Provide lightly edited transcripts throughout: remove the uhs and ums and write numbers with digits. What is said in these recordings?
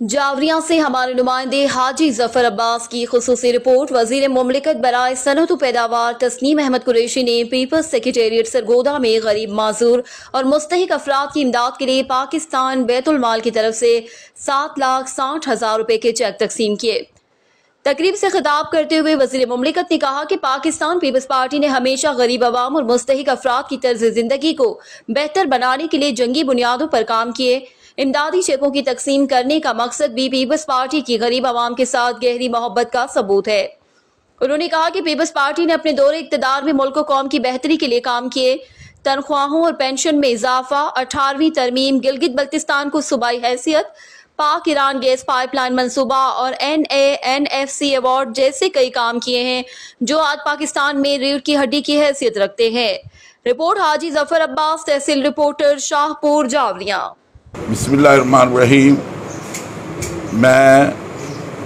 जावरिया से हमारे नुमाइंदे हाजी जफर अब्बास की खुसूसी रिपोर्ट। वजीर मुमलिकत बराए सनअत पैदावार तस्नीम अहमद कुरैशी ने पीपल्स सेक्रेटेरिएट सरगोदा में गरीब माजूर और मुस्तहिक अफराद की इमदाद के लिए पाकिस्तान बैतुल माल की तरफ से 7,60,000 रुपए के चेक तकसीम किए। तकरीब से खिताब करते हुए वजीर मुमलिकत ने कहा कि पाकिस्तान पीपल्स पार्टी ने हमेशा गरीब अवाम और मुस्तहिक अफराद की तर्ज जिंदगी को बेहतर बनाने के लिए जंगी बुनियादों पर काम किए। इमदादी चेकों की तकसीम करने का मकसद भी पीपल्स पार्टी की गरीब आवाम के साथ गहरी मोहब्बत का सबूत है। उन्होंने कहा कि पीपल्स पार्टी ने अपने दौरे इक़्तिदार में मुल्क कौम की बेहतरी के लिए काम किए। तनख्वाहों और पेंशन में इजाफा, 18वीं तरमीम, गिलगित बल्तिस्तान को सूबाई हैसियत, पाक ईरान गैस पाइपलाइन मंसूबा और NANFC अवार्ड जैसे कई काम किए हैं जो आज पाकिस्तान में रीढ़ की हड्डी की हैसियत रखते हैं। रिपोर्ट हाजी जफर अब्बास, तहसील रिपोर्टर, शाहपुर, जावरिया। बिस्मिल्लाहिर्रहमानिर्रहीम। मैं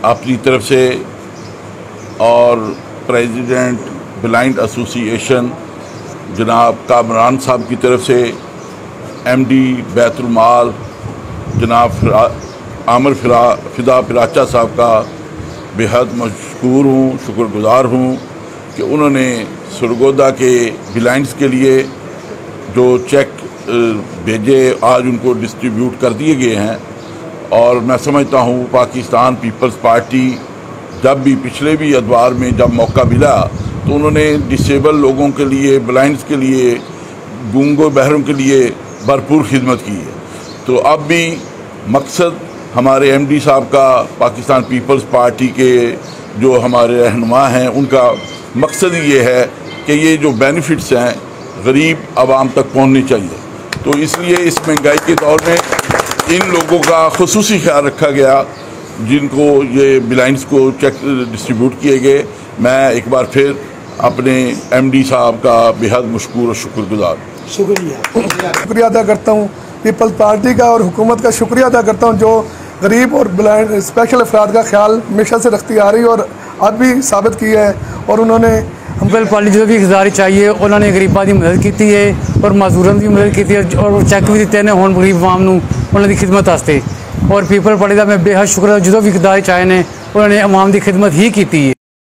अपनी तरफ से और प्रेसिडेंट ब्लाइंड एसोसिएशन जनाब कामरान साहब की तरफ से MD बैतुल माल जनाब आमिर फिदा फिराचा साहब का बेहद मशकूर हूँ, शुक्रगुजार हूँ कि उन्होंने सरगोदा के ब्लाइंड्स के लिए जो चेक भेजे आज उनको डिस्ट्रीब्यूट कर दिए गए हैं। और मैं समझता हूँ पाकिस्तान पीपल्स पार्टी जब भी पिछले भी अदवार में जब मौका मिला तो उन्होंने डिसेबल लोगों के लिए, ब्लाइंड्स के लिए, गूंगो बहरों के लिए भरपूर खिदमत की है। तो अब भी मकसद हमारे MD साहब का, पाकिस्तान पीपल्स पार्टी के जो हमारे रहनुमा हैं, उनका मकसद ये है कि ये जो बेनिफिट्स हैं गरीब आवाम तक पहुँचने चाहिए। तो इसलिए इस महंगाई के दौर में इन लोगों का खुसूसी ख्याल रखा गया जिनको ये ब्लाइंड्स को चेक डिस्ट्रीब्यूट किए गए। मैं एक बार फिर अपने MD साहब का बेहद मशकूर और शुक्रगुजार। शुक्रिया अदा करता हूँ पीपल्स पार्टी का और हुकूमत का शुक्रिया अदा करता हूँ जो गरीब और ब्लाइंड स्पेशल अफराद का ख्याल हमेशा से रखती आ रही और अब भी साबित किया है। और उन्होंने पीपल्स पार्टी जो भी खिदारी चाहिए उन्होंने गरीबों की मदद की है और मजदूरों की मदद की है और चेक भी दिते हैं हुण गरीब आवाम नूं उन्हां दी खिदमत वास्ते। और पीपल्स पार्टी का मैं बेहद शुक्र जो भी खिदारी चाहे ने उन्होंने आवाम की खिदमत ही की है।